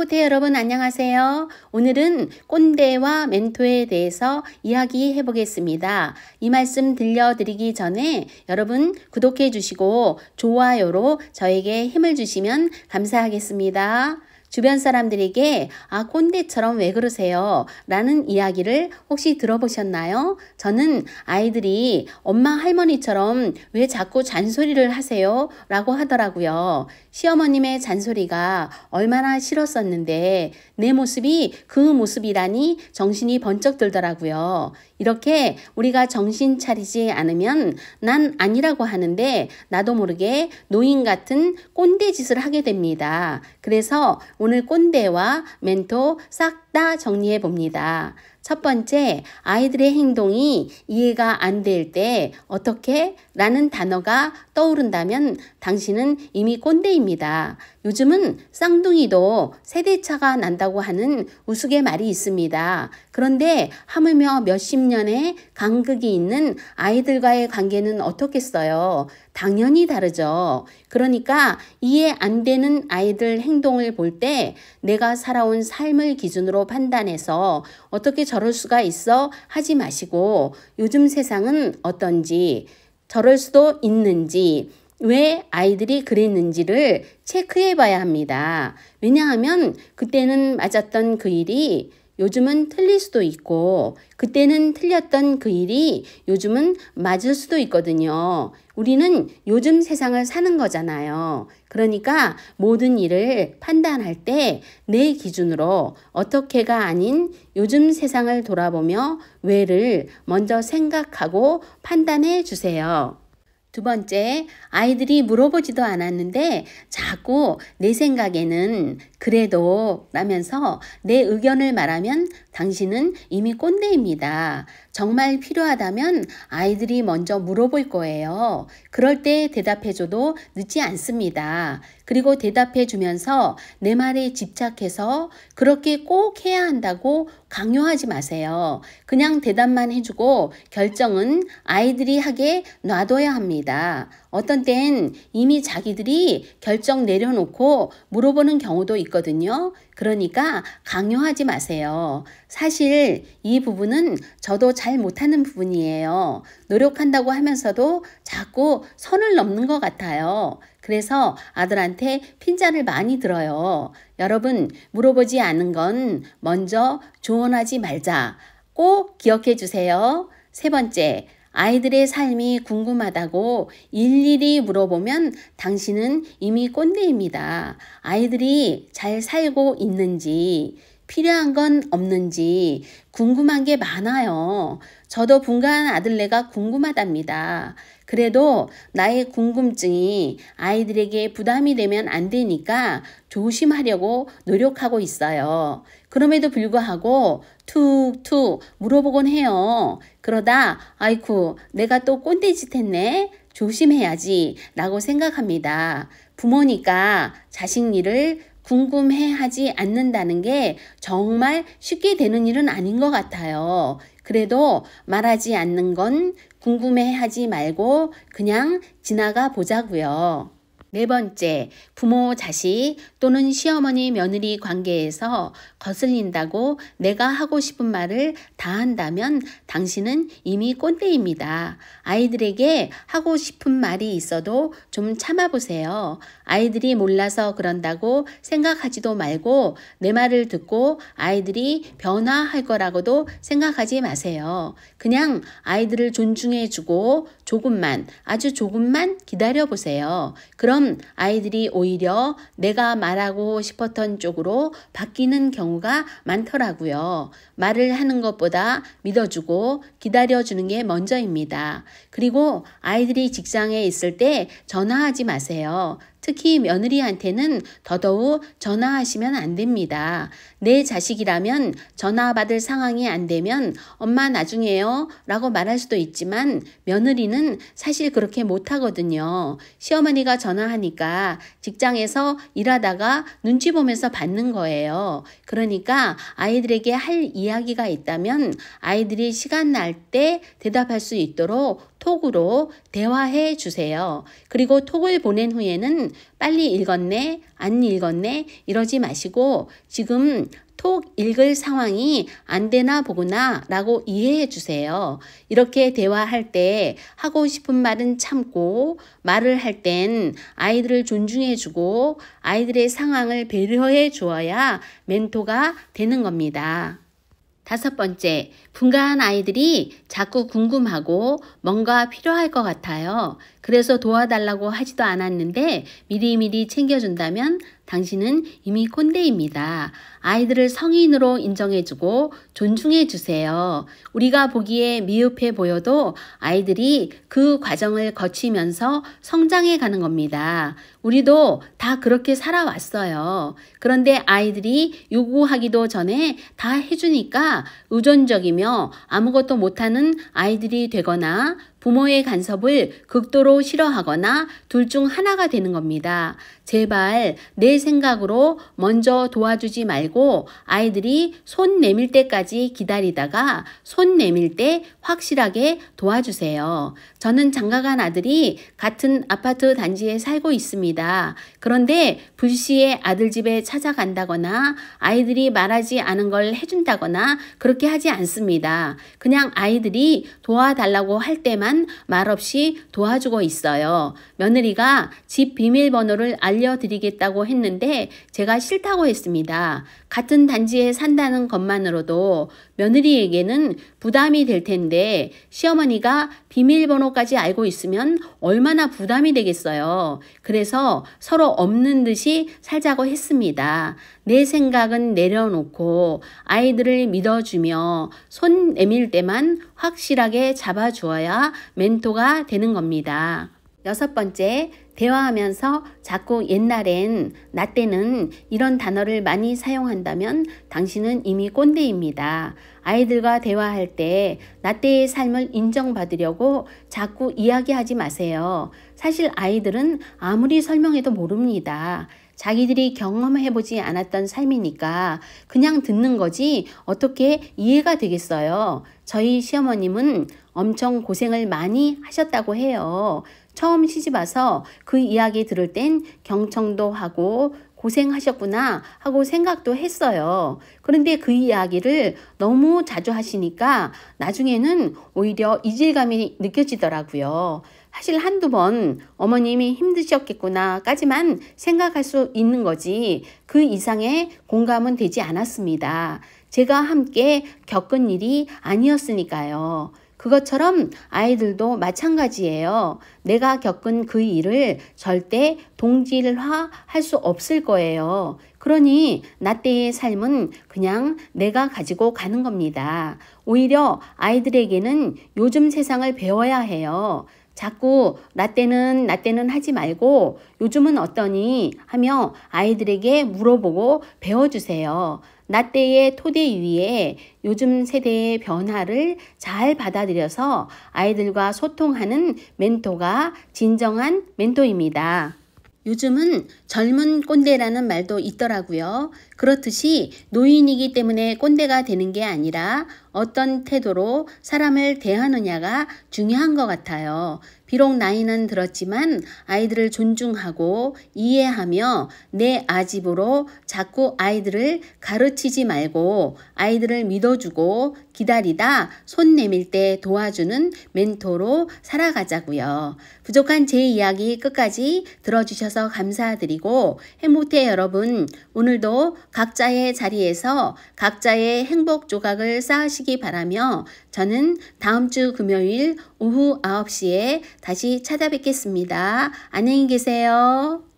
모태 여러분 안녕하세요. 오늘은 꼰대와 멘토에 대해서 이야기해 보겠습니다. 이 말씀 들려드리기 전에 여러분 구독해 주시고 좋아요로 저에게 힘을 주시면 감사하겠습니다. 주변 사람들에게 꼰대처럼 왜 그러세요? 라는 이야기를 혹시 들어보셨나요? 저는 아이들이 엄마 할머니처럼 왜 자꾸 잔소리를 하세요? 라고 하더라고요. 시어머님의 잔소리가 얼마나 싫었었는데 내 모습이 그 모습이라니 정신이 번쩍 들더라고요. 이렇게 우리가 정신 차리지 않으면 난 아니라고 하는데 나도 모르게 노인 같은 꼰대 짓을 하게 됩니다. 그래서 오늘 꼰대와 멘토 싹 다 정리해 봅니다. 첫 번째, 아이들의 행동이 이해가 안 될 때 어떻게? 라는 단어가 떠오른다면 당신은 이미 꼰대입니다. 요즘은 쌍둥이도 세대차가 난다고 하는 우스갯말이 있습니다. 그런데 하물며 몇십 년의 간극이 있는 아이들과의 관계는 어떻겠어요? 당연히 다르죠. 그러니까 이해 안 되는 아이들 행동을 볼 때 내가 살아온 삶을 기준으로 판단해서 어떻게 저럴 수가 있어 하지 마시고 요즘 세상은 어떤지 저럴 수도 있는지 왜 아이들이 그랬는지를 체크해 봐야 합니다. 왜냐하면 그때는 맞았던 그 일이 요즘은 틀릴 수도 있고 그때는 틀렸던 그 일이 요즘은 맞을 수도 있거든요. 우리는 요즘 세상을 사는 거잖아요. 그러니까 모든 일을 판단할 때 내 기준으로 어떻게가 아닌 요즘 세상을 돌아보며 왜를 먼저 생각하고 판단해 주세요. 두 번째, 아이들이 물어보지도 않았는데 자꾸 내 생각에는 그래도 라면서 내 의견을 말하면 당신은 이미 꼰대입니다. 정말 필요하다면 아이들이 먼저 물어볼 거예요. 그럴 때 대답해줘도 늦지 않습니다. 그리고 대답해주면서 내 말에 집착해서 그렇게 꼭 해야 한다고 강요하지 마세요. 그냥 대답만 해주고 결정은 아이들이 하게 놔둬야 합니다. 어떤 땐 이미 자기들이 결정 내려놓고 물어보는 경우도 있거든요. 그러니까 강요하지 마세요. 사실 이 부분은 저도 잘 못하는 부분이에요. 노력한다고 하면서도 자꾸 선을 넘는 것 같아요. 그래서 아들한테 핀잔을 많이 들어요. 여러분, 물어보지 않은 건 먼저 조언하지 말자. 꼭 기억해 주세요. 세 번째, 아이들의 삶이 궁금하다고 일일이 물어보면 당신은 이미 꼰대입니다. 아이들이 잘 살고 있는지, 필요한 건 없는지 궁금한 게 많아요. 저도 분가한 아들네가 궁금하답니다. 그래도 나의 궁금증이 아이들에게 부담이 되면 안 되니까 조심하려고 노력하고 있어요. 그럼에도 불구하고 툭툭 물어보곤 해요. 그러다 아이쿠 내가 또 꼰대짓 했네. 조심해야지 라고 생각합니다. 부모니까 자식 일을 궁금해하지 않는다는 게 정말 쉽게 되는 일은 아닌 것 같아요. 그래도 말하지 않는 건 궁금해하지 말고 그냥 지나가 보자고요. 네 번째, 부모, 자식 또는 시어머니, 며느리 관계에서 거슬린다고 내가 하고 싶은 말을 다 한다면 당신은 이미 꼰대입니다. 아이들에게 하고 싶은 말이 있어도 좀 참아보세요. 아이들이 몰라서 그런다고 생각하지도 말고 내 말을 듣고 아이들이 변화할 거라고도 생각하지 마세요. 그냥 아이들을 존중해주고 조금만, 아주 조금만 기다려보세요. 그럼 아이들이 오히려 내가 말하고 싶었던 쪽으로 바뀌는 경우가 많더라고요. 말을 하는 것보다 믿어주고 기다려주는 게 먼저입니다. 그리고 아이들이 직장에 있을 때 전화하지 마세요. 특히 며느리한테는 더더욱 전화하시면 안 됩니다. 내 자식이라면 전화 받을 상황이 안 되면 엄마 나중에요 라고 말할 수도 있지만 며느리는 사실 그렇게 못하거든요. 시어머니가 전화하니까 직장에서 일하다가 눈치 보면서 받는 거예요. 그러니까 아이들에게 할 이야기가 있다면 아이들이 시간 날 때 대답할 수 있도록 톡으로 대화해 주세요. 그리고 톡을 보낸 후에는 빨리 읽었네, 안 읽었네 이러지 마시고 지금 톡 읽을 상황이 안 되나 보구나 라고 이해해 주세요. 이렇게 대화할 때 하고 싶은 말은 참고 말을 할 땐 아이들을 존중해 주고 아이들의 상황을 배려해 주어야 멘토가 되는 겁니다. 5번째, 분가한 아이들이 자꾸 궁금하고 뭔가 필요할 것 같아요. 그래서 도와달라고 하지도 않았는데 미리미리 챙겨준다면 당신은 이미 꼰대입니다. 아이들을 성인으로 인정해주고 존중해주세요. 우리가 보기에 미흡해 보여도 아이들이 그 과정을 거치면서 성장해 가는 겁니다. 우리도 다 그렇게 살아왔어요. 그런데 아이들이 요구하기도 전에 다 해주니까 의존적이며 아무것도 못하는 아이들이 되거나 부모의 간섭을 극도로 싫어하거나 둘 중 하나가 되는 겁니다. 제발 내 생각으로 먼저 도와주지 말고 아이들이 손 내밀 때까지 기다리다가 손 내밀 때 확실하게 도와주세요. 저는 장가간 아들이 같은 아파트 단지에 살고 있습니다. 그런데 불시에 아들 집에 찾아간다거나 아이들이 말하지 않은 걸 해준다거나 그렇게 하지 않습니다. 그냥 아이들이 도와달라고 할 때만 말없이 도와주고 있어요. 며느리가 집 비밀번호를 알려드리겠다고 했는데 제가 싫다고 했습니다. 같은 단지에 산다는 것만으로도 며느리에게는 부담이 될 텐데 시어머니가 비밀번호까지 알고 있으면 얼마나 부담이 되겠어요. 그래서 서로 없는 듯이 살자고 했습니다. 내 생각은 내려놓고 아이들을 믿어주며 손 내밀 때만 확실하게 잡아주어야 멘토가 되는 겁니다. 6번째, 대화하면서 자꾸 옛날엔, 나 때는 이런 단어를 많이 사용한다면 당신은 이미 꼰대입니다. 아이들과 대화할 때 나 때의 삶을 인정받으려고 자꾸 이야기하지 마세요. 사실 아이들은 아무리 설명해도 모릅니다. 자기들이 경험해보지 않았던 삶이니까 그냥 듣는 거지 어떻게 이해가 되겠어요. 저희 시어머님은 엄청 고생을 많이 하셨다고 해요. 처음 시집 와서 그 이야기 들을 땐 경청도 하고 고생하셨구나 하고 생각도 했어요. 그런데 그 이야기를 너무 자주 하시니까 나중에는 오히려 이질감이 느껴지더라고요. 사실 한두 번 어머님이 힘드셨겠구나까지만 생각할 수 있는 거지 그 이상의 공감은 되지 않았습니다. 제가 함께 겪은 일이 아니었으니까요. 그것처럼 아이들도 마찬가지예요. 내가 겪은 그 일을 절대 동질화할 수 없을 거예요. 그러니 나 때의 삶은 그냥 내가 가지고 가는 겁니다. 오히려 아이들에게는 요즘 세상을 배워야 해요. 자꾸 나 때는 하지 말고 요즘은 어떠니 하며 아이들에게 물어보고 배워주세요. 나 때의 토대 위에 요즘 세대의 변화를 잘 받아들여서 아이들과 소통하는 멘토가 진정한 멘토입니다. 요즘은 젊은 꼰대라는 말도 있더라고요. 그렇듯이 노인이기 때문에 꼰대가 되는 게 아니라 어떤 태도로 사람을 대하느냐가 중요한 것 같아요. 비록 나이는 들었지만 아이들을 존중하고 이해하며 내 아집으로 자꾸 아이들을 가르치지 말고 아이들을 믿어주고 기다리다 손 내밀 때 도와주는 멘토로 살아가자고요. 부족한 제 이야기 끝까지 들어주셔서 감사드리고 행복해 여러분, 오늘도 각자의 자리에서 각자의 행복 조각을 쌓으시기 바라며 저는 다음 주 금요일 오후 9시에 다시 찾아뵙겠습니다. 안녕히 계세요.